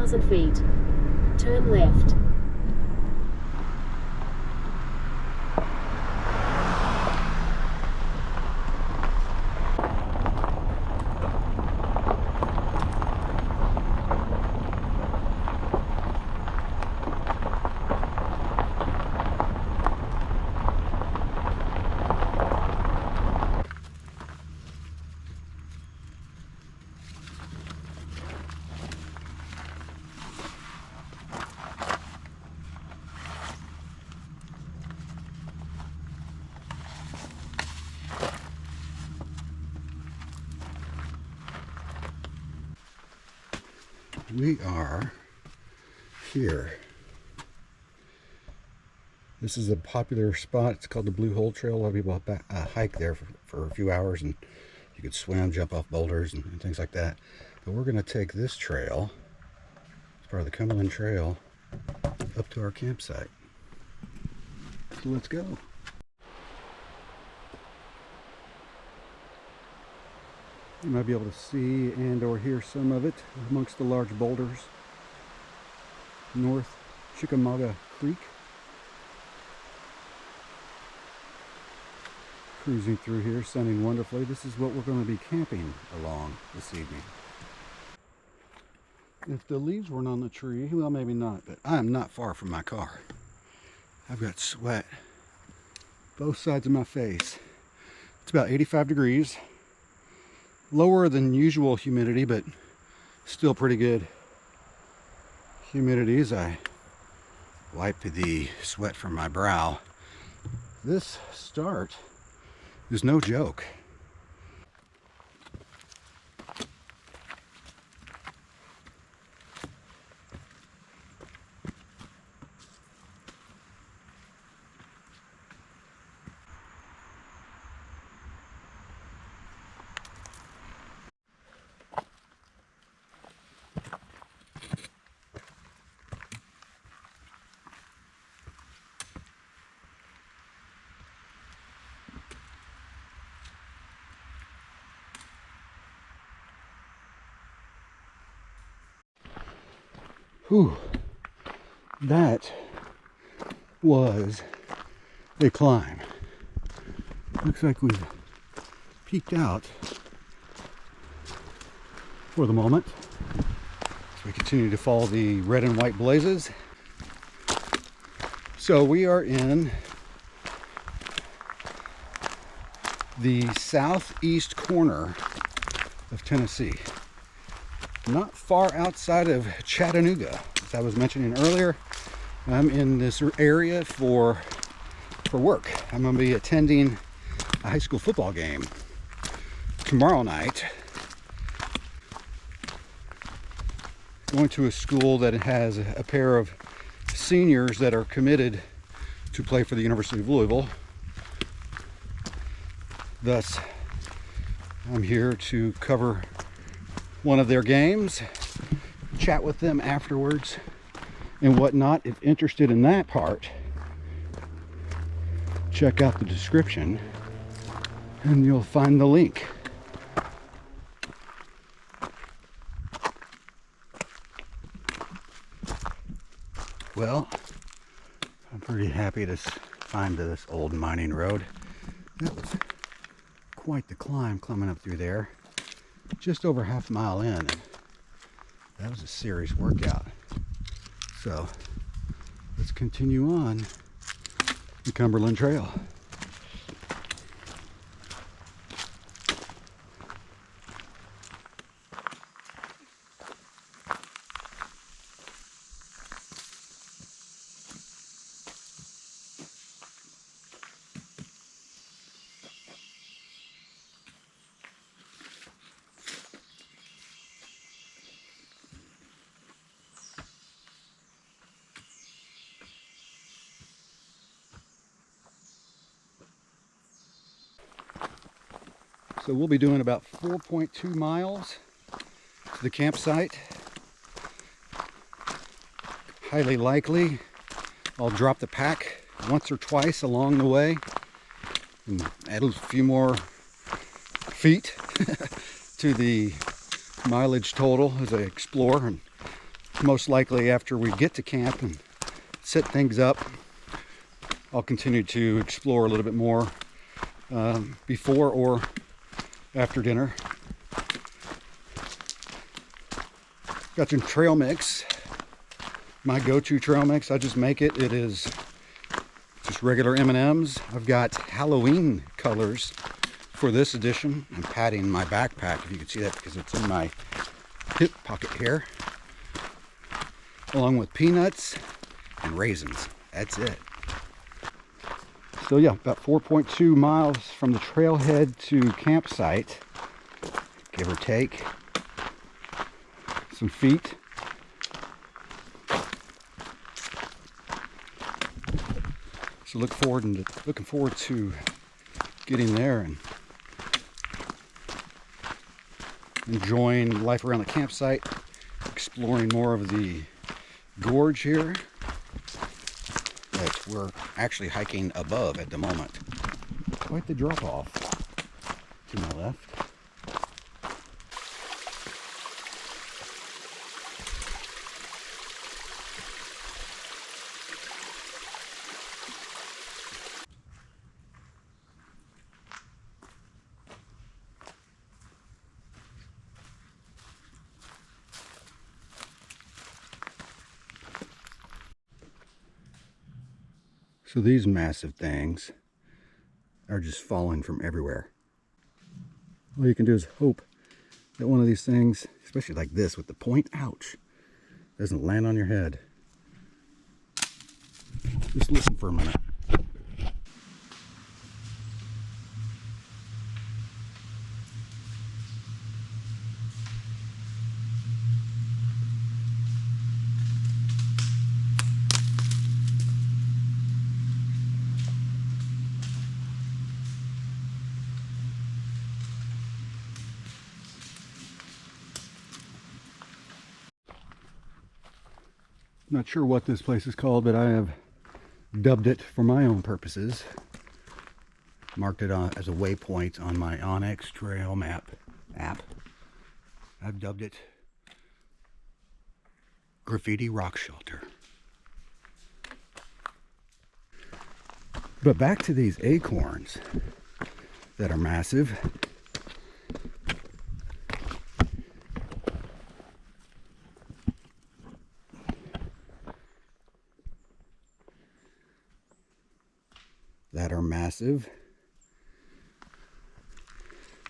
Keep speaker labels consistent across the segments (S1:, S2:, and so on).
S1: 2,000 feet. Turn left.
S2: We are here. This is a popular spot. It's called the Blue Hole Trail. A lot of people hike there for a few hours, and you could swim, jump off boulders, and things like that. But we're going to take this trail, it's part of the Cumberland Trail, up to our campsite. So let's go. You might be able to see and or hear some of it amongst the large boulders. North Chickamauga Creek. Cruising through here, sunning wonderfully. This is what we're going to be camping along this evening. If the leaves weren't on the tree, well, maybe not, but I am not far from my car. I've got sweat both sides of my face. It's about 85 degrees. Lower than usual humidity, but still pretty good humidity as I wipe the sweat from my brow. This start is no joke. Whew, that was a climb. Looks like we've peaked out for the moment. So we continue to follow the red and white blazes. So we are in the southeast corner of Tennessee. Not far outside of Chattanooga. As I was mentioning earlier, I'm in this area for work. I'm going to be attending a high school football game tomorrow night. Going to a school that has a pair of seniors that are committed to play for the University of Louisville. Thus, I'm here to cover one of their games, chat with them afterwards and whatnot. If interested in that part, check out the description and you'll find the link. Well, I'm pretty happy to find this old mining road. That was quite the climb climbing up through there. Just over half a mile in. That was a serious workout. So let's continue on the Cumberland Trail. So we'll be doing about 4.2 miles to the campsite. Highly likely I'll drop the pack once or twice along the way and add a few more feet to the mileage total as I explore and most likely after we get to camp and set things up, I'll continue to explore a little bit more before or after dinner. Got some trail mix. My go-to trail mix, I just make it. It is just regular M&Ms. I've got Halloween colors for this edition. I'm padding my backpack, if you can see that, because it's in my hip pocket here. Along with peanuts and raisins. That's it. So yeah, about 4.2 miles from the trailhead to campsite, give or take some feet. So looking forward to getting there and enjoying life around the campsite, exploring more of the gorge here that we're actually hiking above at the moment. Quite the drop off to my left. So these massive things are just falling from everywhere. All you can do is hope that one of these things, especially like this with the point, ouch, doesn't land on your head. Just listen for a minute. Not sure what this place is called, but I have dubbed it for my own purposes. Marked it as a waypoint on my Onyx Trail Map app. I've dubbed it Graffiti Rock Shelter. But back to these acorns that are massive.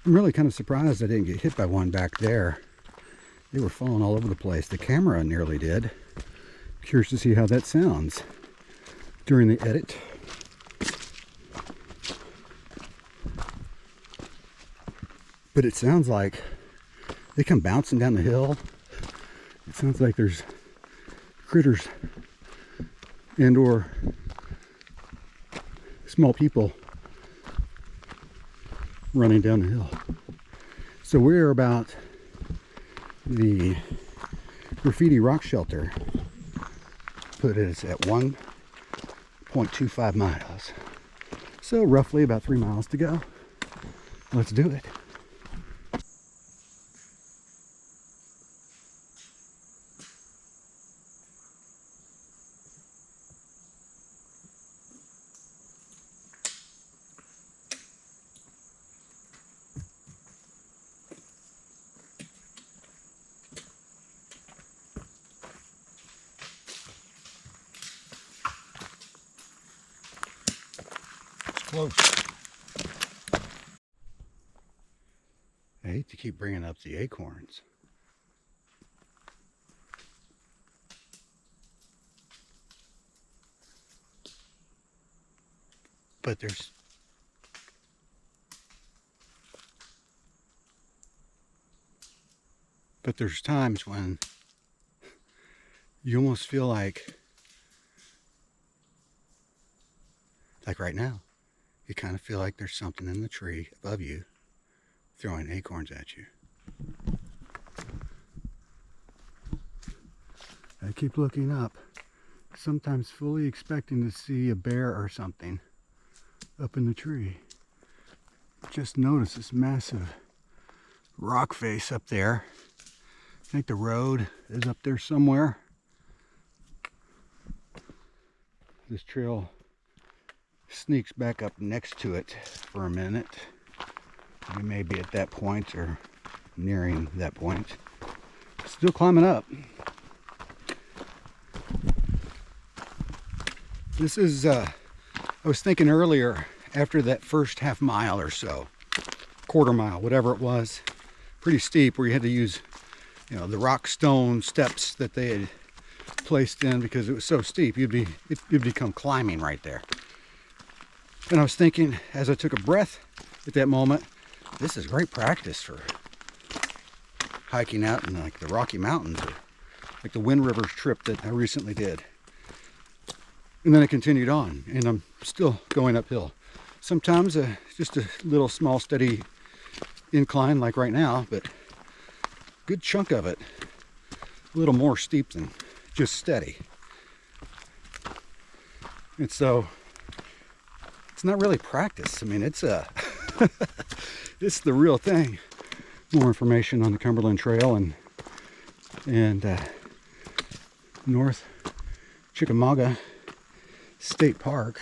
S2: I'm really kind of surprised I didn't get hit by one back there. They were falling all over the place. The camera nearly did. Curious to see how that sounds during the edit. But it sounds like they come bouncing down the hill. It sounds like there's critters and or small people running down the hill. So we're about the Graffiti Rock Shelter. Put it at 1.25 miles. So roughly about 3 miles to go. Let's do it. Close. I hate to keep bringing up the acorns. But there's times when you almost feel like right now. You kind of feel like there's something in the tree above you throwing acorns at you. I keep looking up, sometimes fully expecting to see a bear or something up in the tree. Just notice this massive rock face up there. I think the road is up there somewhere. this trail sneaks back up next to it for a minute. We may be at that point or nearing that point. Still climbing up. This is, I was thinking earlier, after that first half mile or so, quarter mile, whatever it was, pretty steep, where you had to use, you know, the rock stone steps that they had placed in because it was so steep, it'd become climbing right there. And I was thinking, as I took a breath at that moment, this is great practice for hiking out in like the Rocky Mountains, or like the Wind Rivers trip that I recently did. And then I continued on, and I'm still going uphill. Sometimes just a little small steady incline like right now, but a good chunk of it a little more steep than just steady. And so it's not really practice. I mean, it's it's the real thing. More information on the Cumberland Trail and North Chickamauga State Park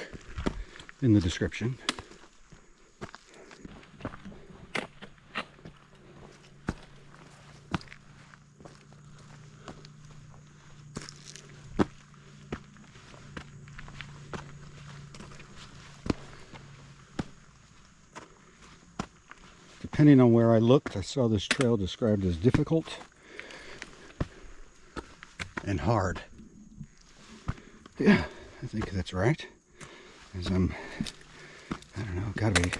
S2: in the description. Depending on where I looked, I saw this trail described as difficult and hard. Yeah, I think that's right. As I'm, I don't know, gotta be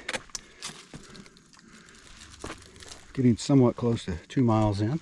S2: getting somewhat close to 2 miles in.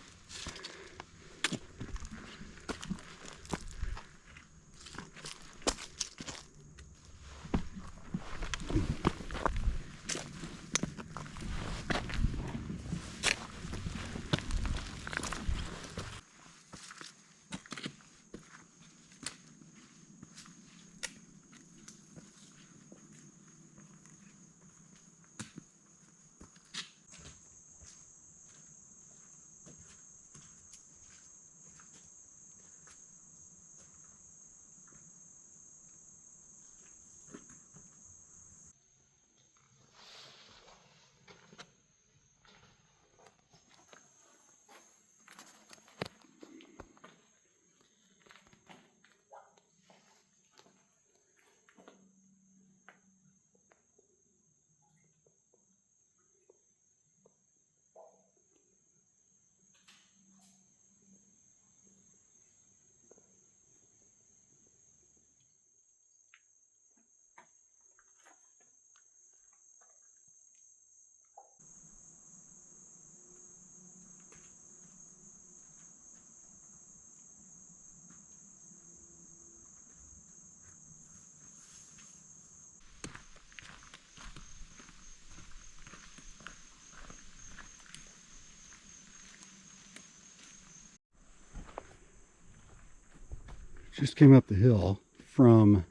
S2: Just came up the hill from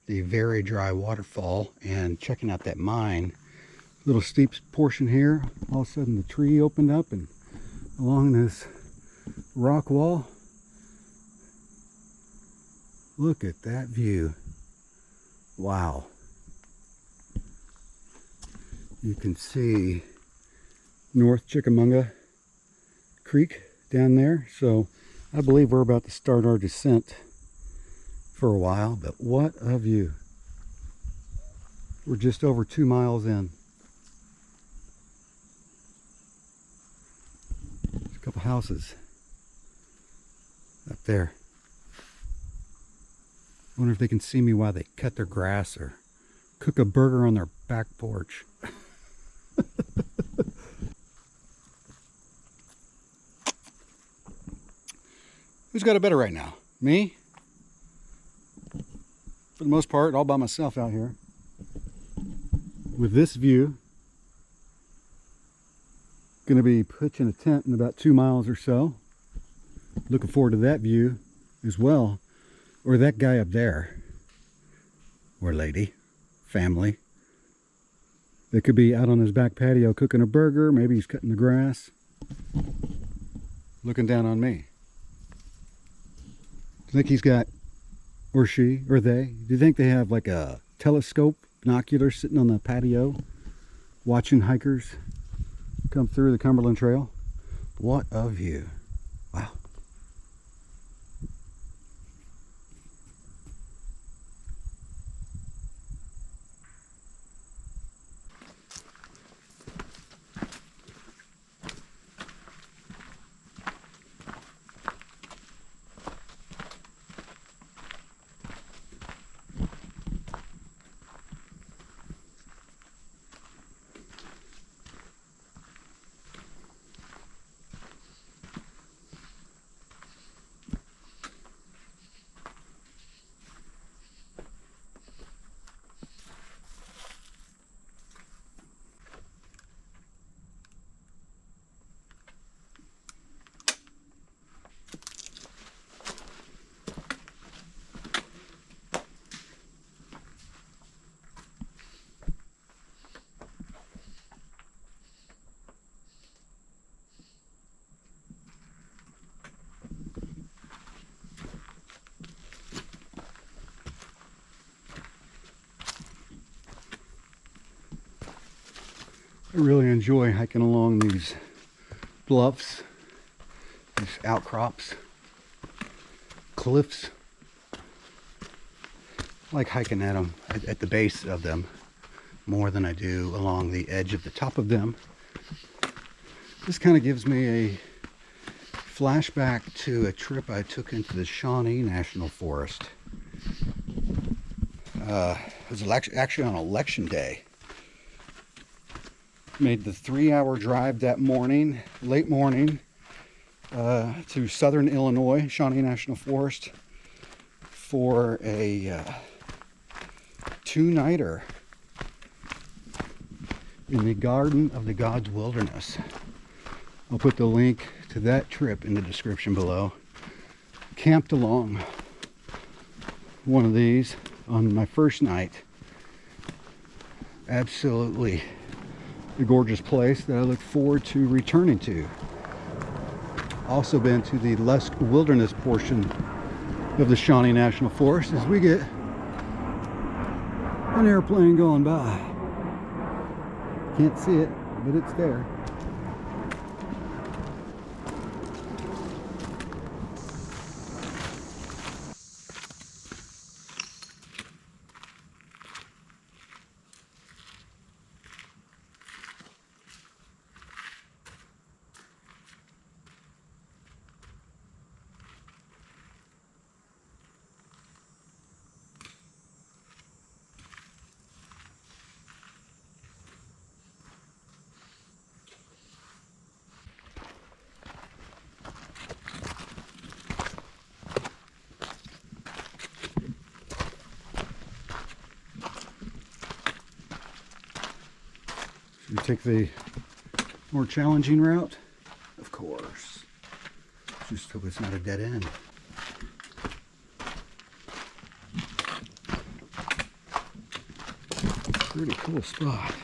S2: the very dry waterfall and checking out that mine. Little steep portion here. All of a sudden the tree opened up, and along this rock wall, look at that view. Wow. You can see North Chickamauga Creek down there. So I believe we're about to start our descent for a while, but what a view. We're just over 2 miles in. There's a couple houses up there. I wonder if they can see me while they cut their grass or cook a burger on their back porch. Who's got it better right now? Me? For the most part, all by myself out here. With this view. Going to be pitching a tent in about 2 miles or so. Looking forward to that view as well. Or that guy up there. Or lady. Family. They could be out on his back patio cooking a burger. Maybe he's cutting the grass. Looking down on me. I think he's got Or she, or they? Do you think they have like a telescope, binocular sitting on the patio watching hikers come through the Cumberland Trail? What a view. Wow. I really enjoy hiking along these bluffs, these outcrops, cliffs. I like hiking at them, at the base of them, more than I do along the edge of the top of them. This kind of gives me a flashback to a trip I took into the Shawnee National Forest. It was actually on election day. Made the 3-hour drive that morning, late morning, to southern Illinois, Shawnee National Forest, for a 2-nighter in the Garden of the Gods Wilderness. I'll put the link to that trip in the description below. Camped along one of these on my first night. Absolutely a gorgeous place that I look forward to returning to. Also been to the lush wilderness portion of the Shawnee National Forest as we get an airplane going by. Can't see it, but it's there. You take the more challenging route, of course. Just hope it's not a dead end. Pretty cool spot.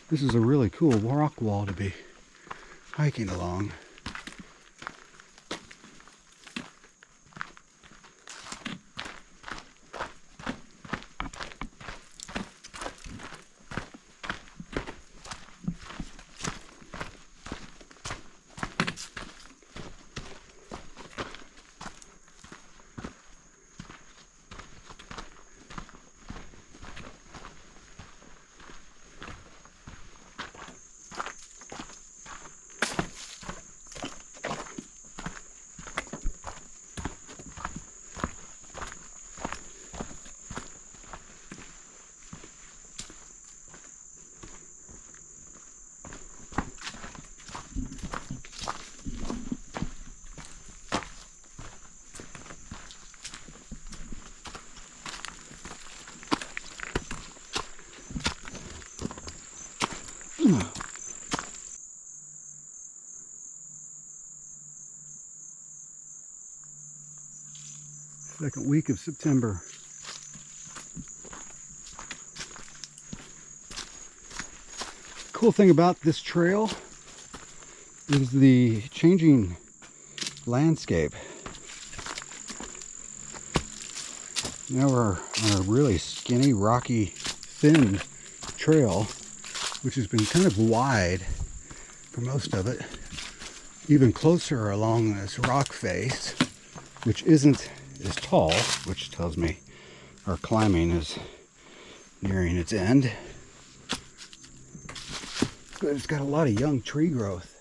S2: This is a really cool rock wall to be hiking along. Second week of September. Cool thing about this trail is the changing landscape. Now we're on a really skinny, rocky, thin trail, which has been kind of wide for most of it. Even closer along this rock face, which isn't as tall, which tells me our climbing is nearing its end. But it's got a lot of young tree growth.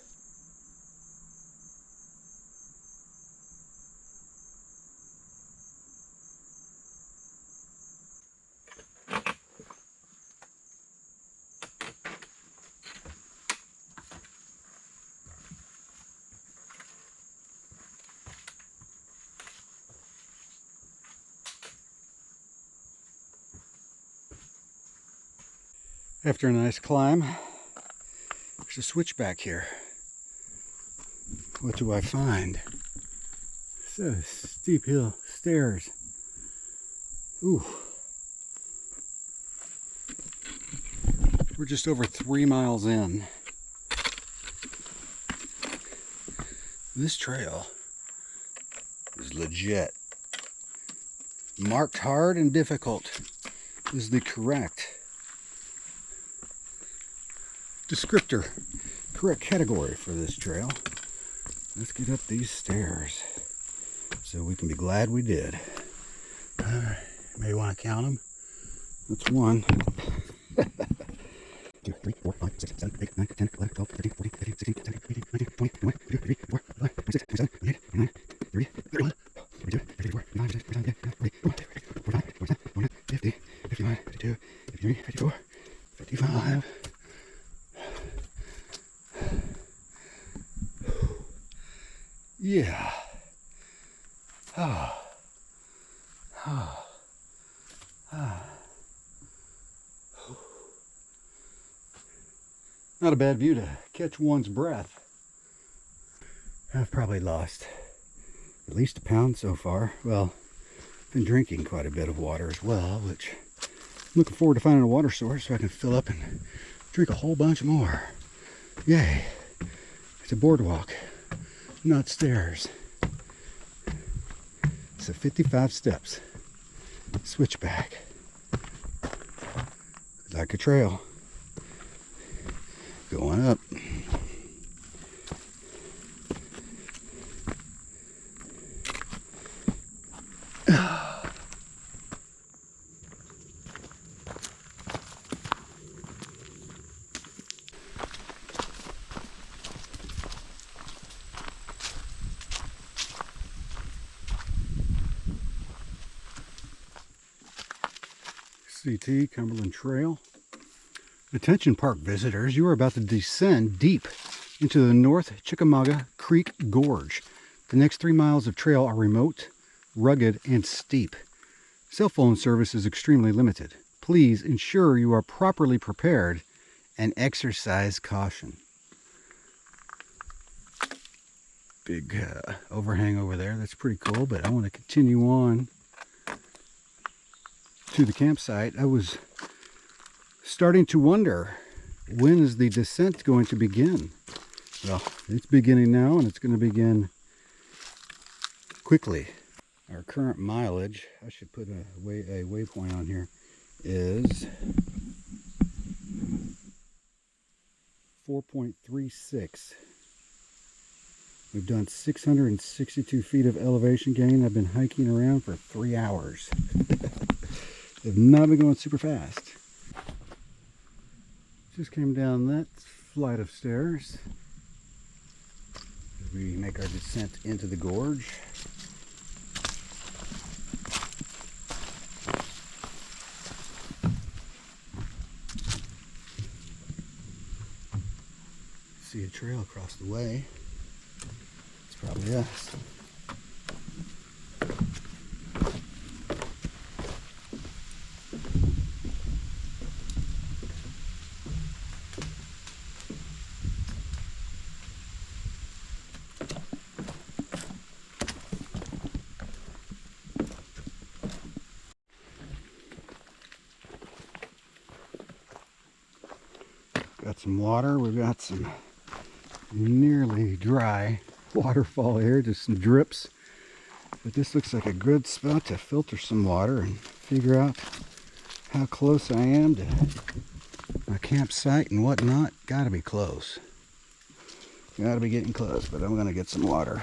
S2: After a nice climb, there's a switchback here. What do I find? So steep hill stairs. Ooh. We're just over 3 miles in. This trail is legit. Marked hard and difficult is the correct descriptor, correct category for this trail. Let's get up these stairs so we can be glad we did. Maybe want to count them. That's 1, 2, 3, 4, 5, 6, 7, 8, 9, 10, 11, 12, 13, 14, 15, 16, 17, 18, 19, 20, 21, 22, 23, 24, 25, 26, 27, 28, 29, 30, 31, 32, 34, 35, 36, 37, 38, 40, 45, 47, 49, 50, 51, 52, 53, 54, 55. Yeah. Oh. Oh. Oh. Not a bad view to catch one's breath. I've probably lost at least a pound so far. Well, been drinking quite a bit of water as well, which I'm looking forward to finding a water source so I can fill up and drink a whole bunch more. Yay. It's a boardwalk, not stairs. So 55 steps. Switchback. Like a trail. Going up. CT Cumberland Trail. Attention park visitors, you are about to descend deep into the North Chickamauga Creek Gorge. The next 3 miles of trail are remote, rugged, and steep. Cell phone service is extremely limited. Please ensure you are properly prepared and exercise caution. Big overhang over there, that's pretty cool, but I want to continue on to the campsite. I was starting to wonder, when is the descent going to begin? Well, it's beginning now, and it's going to begin quickly. Our current mileage, I should put a waypoint on here, is 4.36. We've done 662 feet of elevation gain. I've been hiking around for 3 hours. Have not been going super fast. Just came down that flight of stairs as we make our descent into the gorge. See a trail across the way. It's probably us. Got some water. We've got some nearly dry waterfall here, just some drips. But this looks like a good spot to filter some water and figure out how close I am to my campsite and whatnot. Gotta be close. Gotta be getting close, but I'm gonna get some water.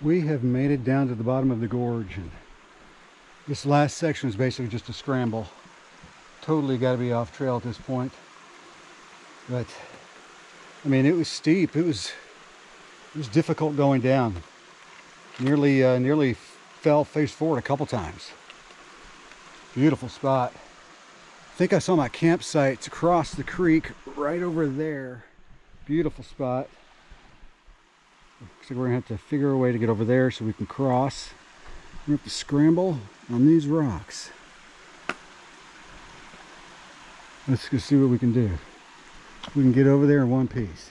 S2: We have made it down to the bottom of the gorge, and this last section is basically just a scramble. Totally got to be off trail at this point. But I mean, it was steep. It was difficult going down. Nearly fell face forward a couple times. Beautiful spot. I think I saw my campsite across the creek right over there. Beautiful spot. Looks like we're gonna have to figure a way to get over there so we can cross. We're gonna have to scramble on these rocks. Let's go see what we can do. We can get over there in one piece.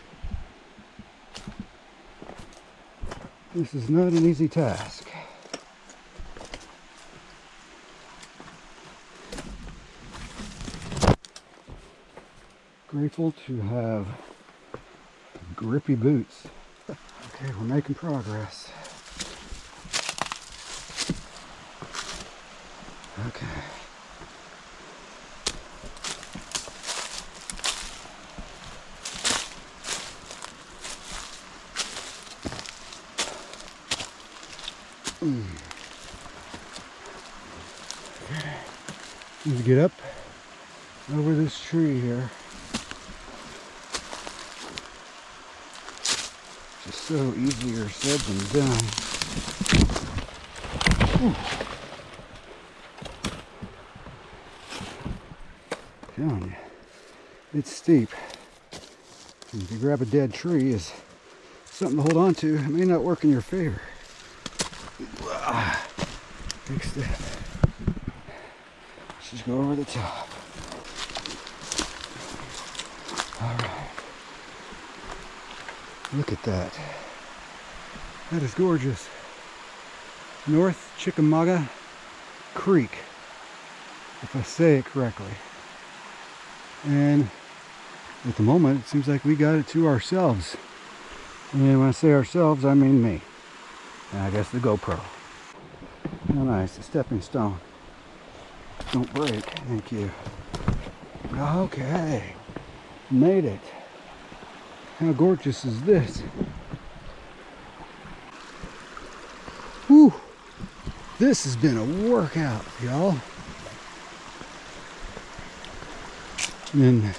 S2: This is not an easy task. Grateful to have grippy boots. Okay, we're making progress. Okay. Okay. Need to get up over this tree here. Just so easier said than done. Whew. Telling you, it's steep. And if you grab a dead tree, is something to hold on to. It may not work in your favor. Big step. Let's just go over the top. All right. Look at that. That is gorgeous. North Chickamauga Creek, if I say it correctly. And at the moment, it seems like we got it to ourselves. And when I say ourselves, I mean me. And I guess the GoPro. How nice, a stepping stone. Don't break, thank you. Okay, made it. How gorgeous is this? Whew, this has been a workout, y'all. In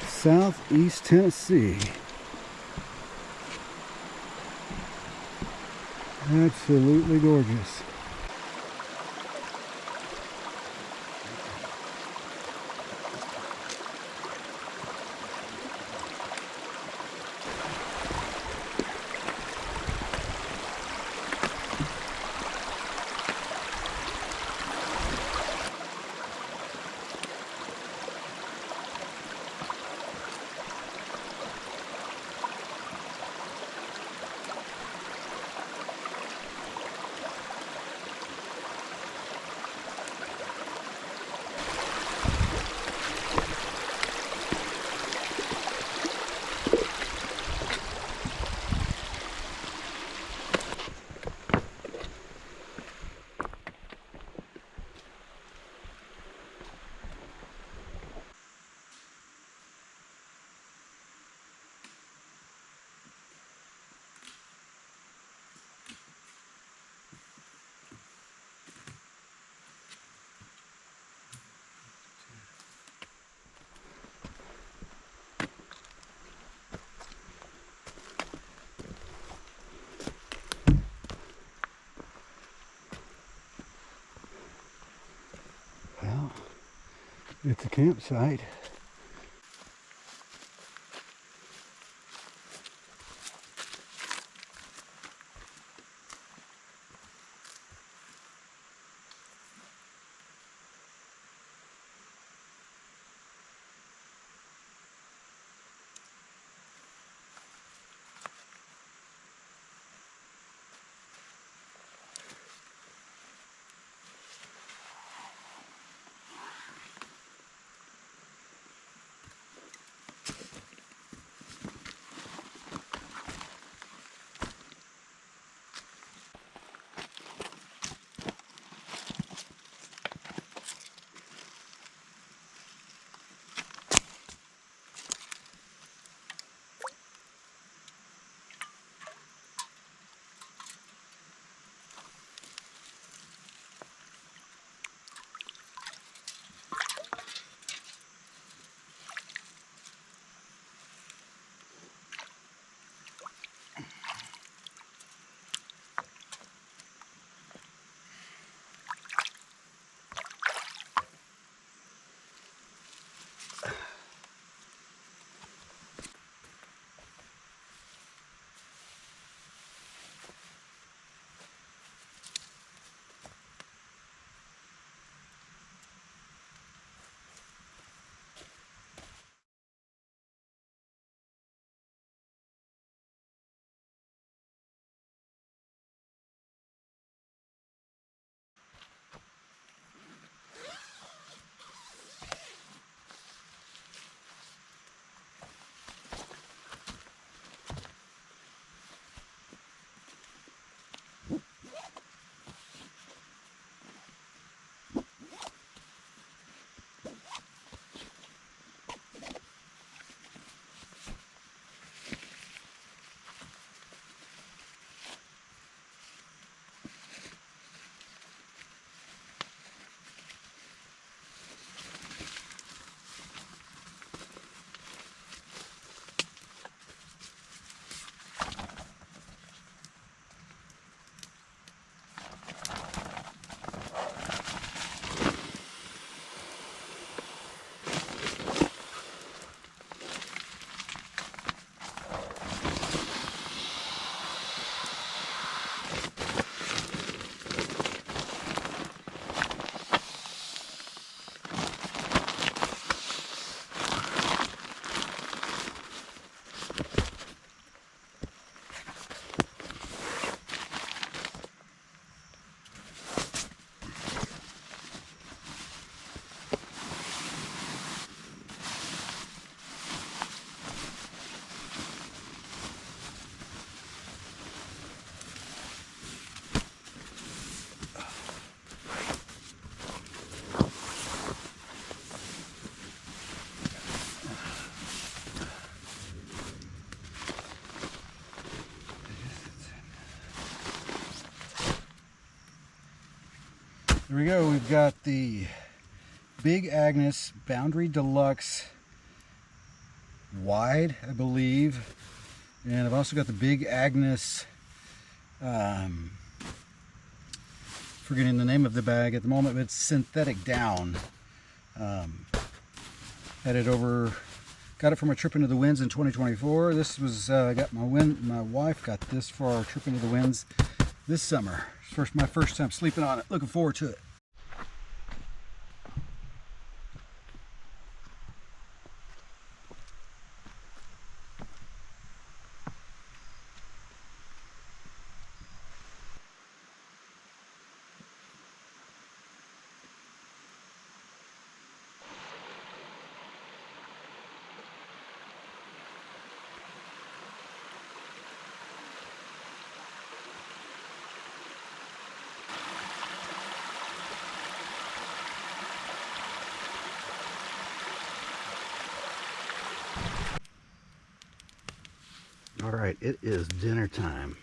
S2: southeast Tennessee. Absolutely gorgeous. It's a campsite. There we go. We've got the Big Agnes Boundary Deluxe wide, I believe, and I've also got the Big Agnes, forgetting the name of the bag at the moment, but it's synthetic down. Had it over, got it from a trip into the winds in 2024. This was got my wife got this for our trip into the winds this summer. My first time sleeping on it. Looking forward to it. All right, it is dinner time.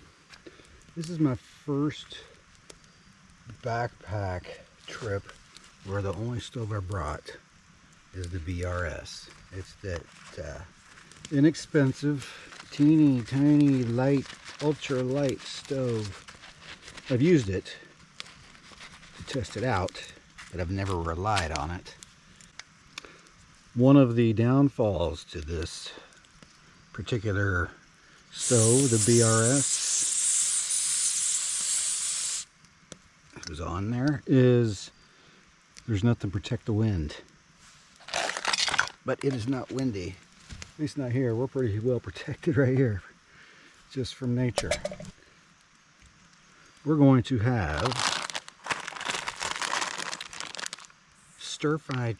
S2: This is my first backpack trip where the only stove I brought is the BRS. It's that inexpensive, teeny tiny, light, ultra light stove. I've used it to test it out, but I've never relied on it. One of the downfalls to this particular stove, the BRS, that was on there, is there's nothing to protect the wind. But it is not windy, at least not here. We're pretty well protected right here, just from nature. We're going to have stir fry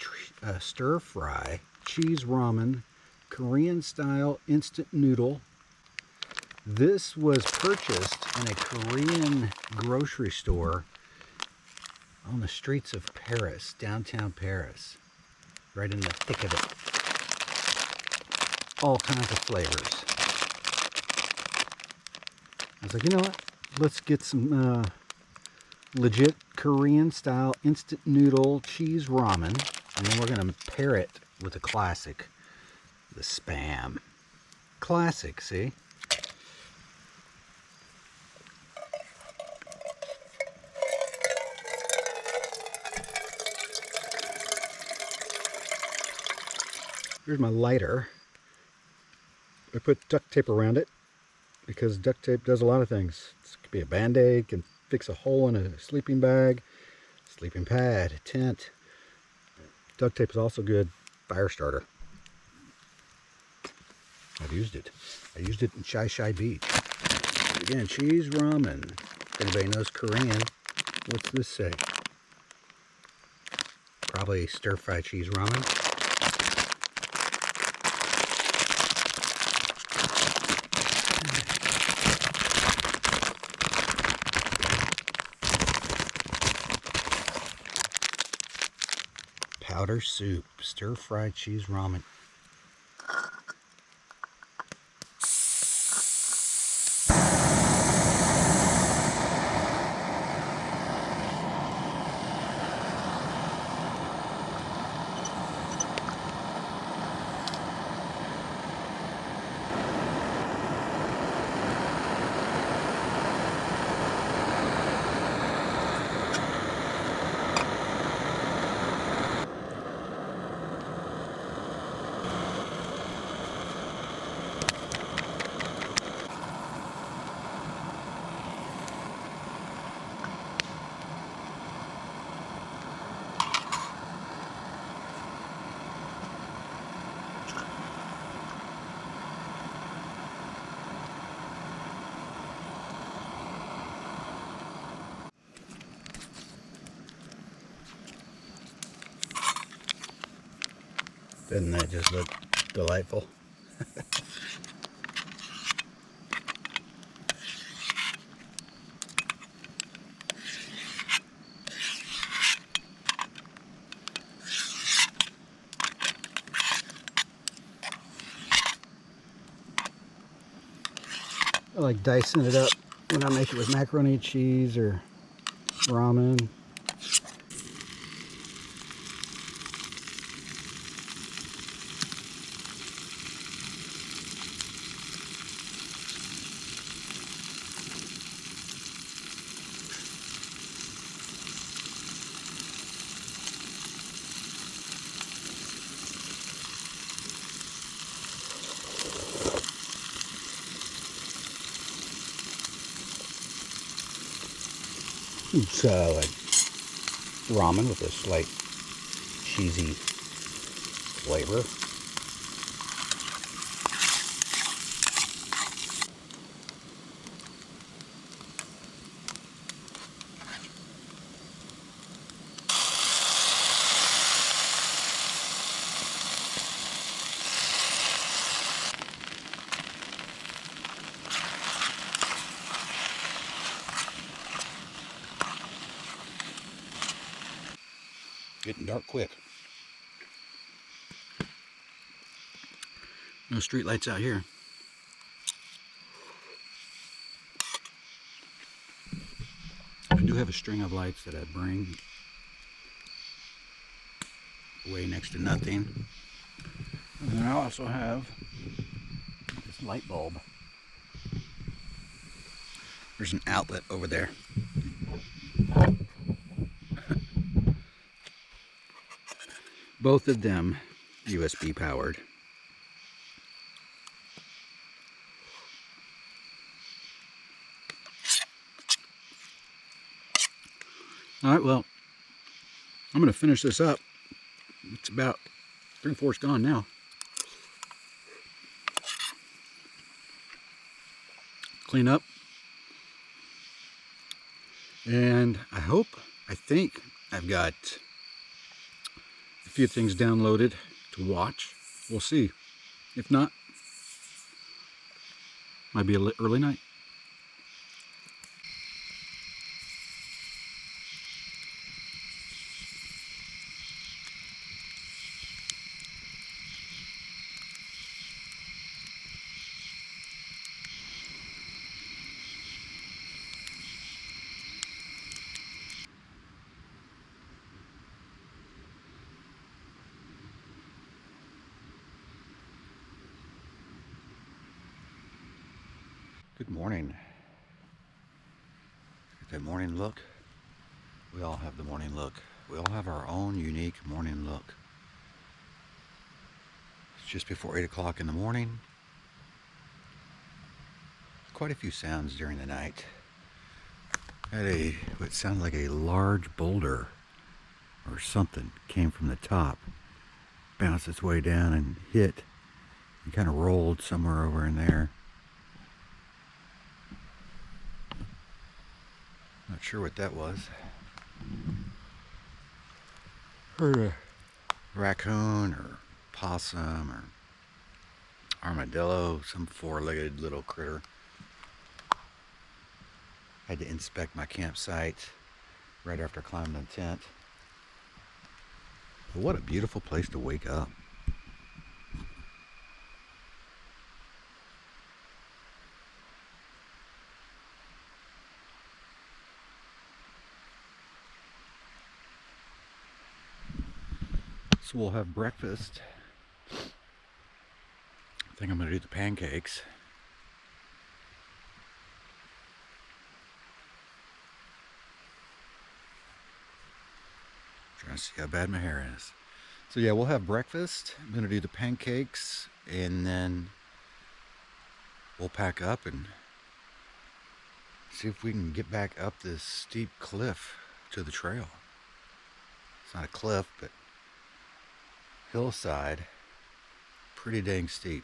S2: cheese ramen, Korean style instant noodle. This was purchased in a Korean grocery store on the streets of Paris, downtown Paris, right in the thick of it. All kinds of flavors. I was like, you know what? Let's get some legit Korean style instant noodle cheese ramen, and then we're going to pair it with a classic, the Spam. Classic, see? Here's my lighter. I put duct tape around it because duct tape does a lot of things. It could be a band-aid, can fix a hole in a sleeping bag, sleeping pad, tent. Duct tape is also good fire starter. I've used it. I used it in Chai Beach. Again, cheese ramen. If anybody knows Korean, what's this say? Probably stir-fry cheese ramen. Powder soup, stir-fried cheese ramen. Doesn't that just look delightful? I like dicing it up when I make it with macaroni and cheese or ramen. It's like ramen with a slight cheesy flavor. Getting dark quick. No street lights out here. I do have a string of lights that I bring way next to nothing. And then I also have this light bulb. There's an outlet over there. Both of them USB powered. All right, well, I'm going to finish this up. It's about 3/4 gone now. Clean up. And I think I've got a few things downloaded to watch. We'll see. If not, might be an early night. Good morning. Get that morning look. We all have the morning look. We all have our own unique morning look. It's just before 8 o'clock in the morning. Quite a few sounds during the night. Had what sounded like a large boulder or something came from the top, bounced its way down and hit, and kind of rolled somewhere over in there. Not sure what that was. Heard a raccoon or possum or armadillo, some four-legged little critter. Had to inspect my campsite right after climbing the tent. But what a beautiful place to wake up. So we'll have breakfast. I think I'm going to do the pancakes. Trying to see how bad my hair is. So yeah, we'll have breakfast. I'm going to do the pancakes, and then we'll pack up and see if we can get back up this steep cliff to the trail. It's not a cliff, but hillside, pretty dang steep.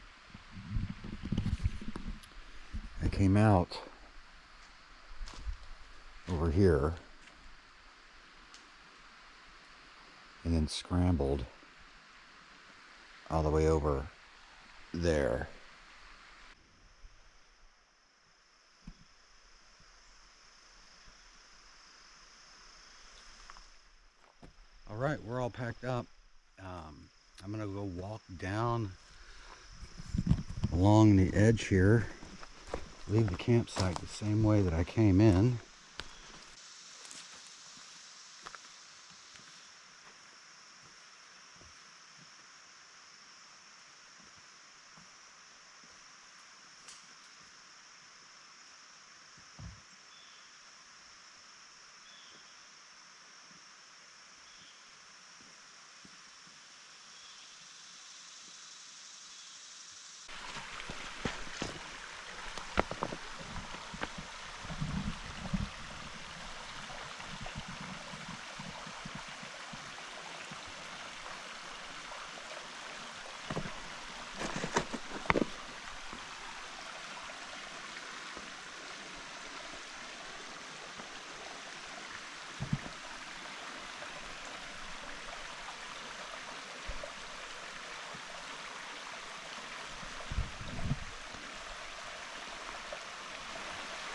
S2: I came out over here and then scrambled all the way over there. All right, we're all packed up. I'm gonna go walk down along the edge here, leave the campsite the same way that I came in.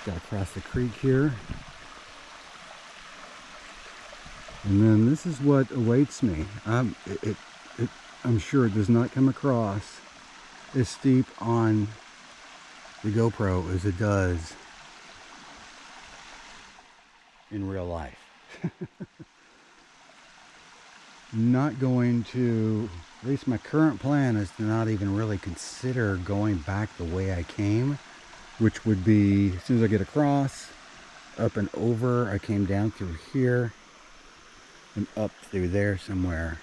S2: Got across the creek here. And then this is what awaits me. I'm sure it does not come across as steep on the GoPro as it does in real life. Not going to, at least my current plan is to not even really consider going back the way I came, which would be as soon as I get across, up and over. I came down through here and up through there somewhere.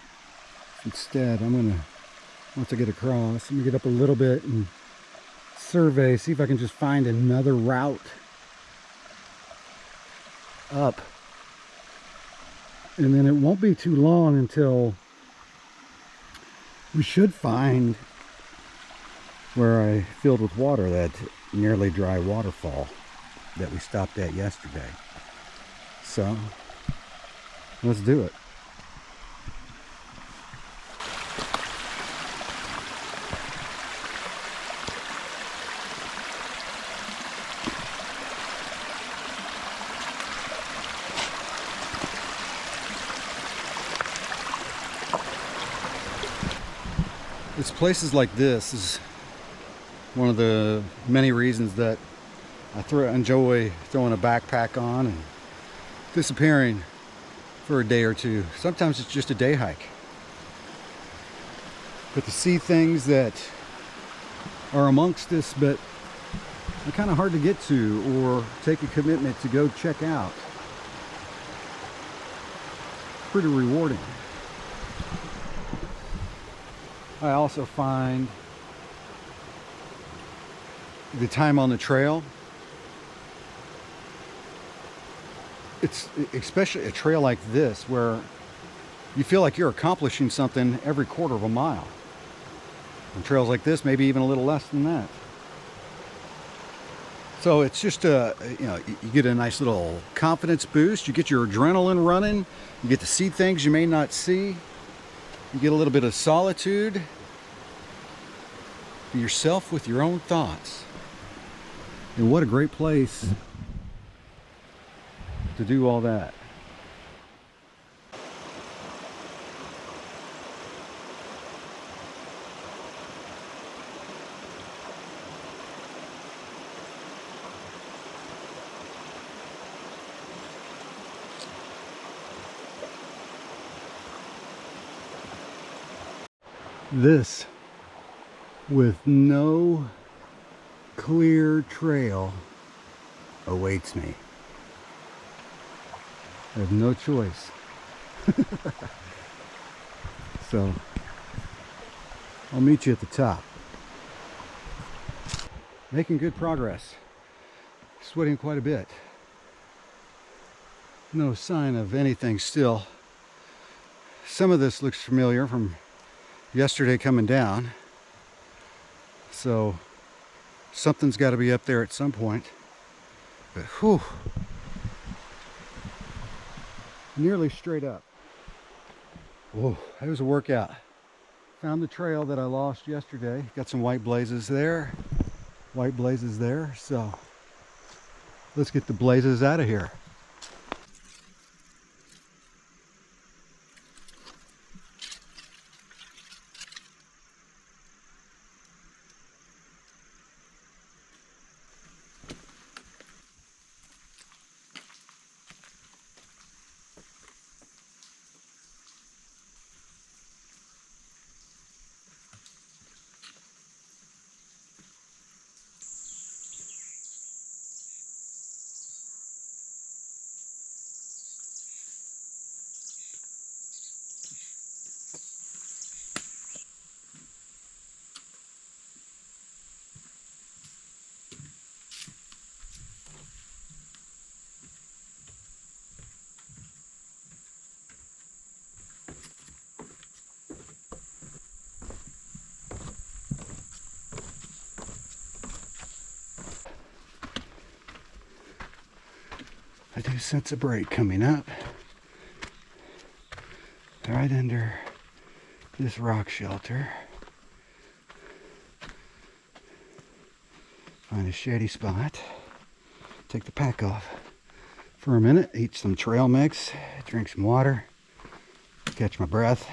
S2: Instead, I'm gonna once I get across. Let me get up a little bit and survey, see if I can just find another route up. And then it won't be too long until we should find where I filled with water, that nearly dry waterfall that we stopped at yesterday. So let's do it. It's places like this is one of the many reasons that I enjoy throwing a backpack on and disappearing for a day or two. Sometimes it's just a day hike. But to see things that are amongst us but are kind of hard to get to or take a commitment to go check out, pretty rewarding. I also find the time on the trail, it's especially a trail like this where you feel like you're accomplishing something every quarter of a mile. On trails like this, maybe even a little less than that. So it's just you get a nice little confidence boost. You get your adrenaline running. You get to see things you may not see. You get a little bit of solitude. Be yourself with your own thoughts. And what a great place to do all that. This, with no clear trail, awaits me. I have no choice. So I'll meet you at the top. Making good progress. Sweating quite a bit. No sign of anything still. Some of this looks familiar from yesterday coming down, so something's got to be up there at some point. But whew, nearly straight up. Whoa, that was a workout. Found the trail that I lost yesterday. Got some white blazes there, so let's get the blazes out of here. I do sense a break coming up right under this rock shelter. Find a shady spot, take the pack off for a minute, eat some trail mix, drink some water, catch my breath.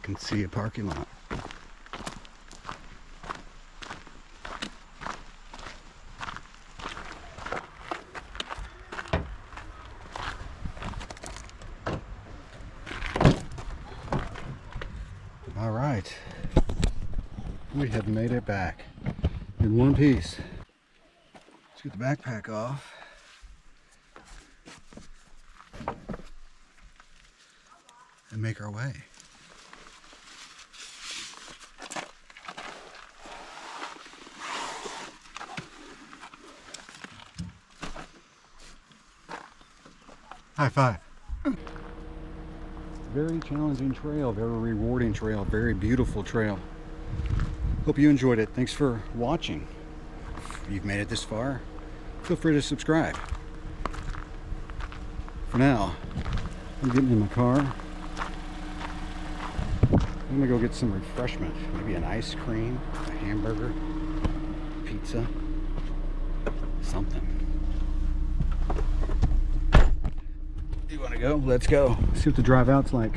S2: can see a parking lot. All right, we have made it back in one piece. Let's get the backpack off. And make our way. High five. Very challenging trail, very rewarding trail, very beautiful trail. Hope you enjoyed it. Thanks for watching. If you've made it this far, feel free to subscribe. For now, I'm getting in my car. I'm gonna go get some refreshment. Maybe an ice cream, a hamburger, pizza, something. You wanna go? Let's go. See what the drive out's like.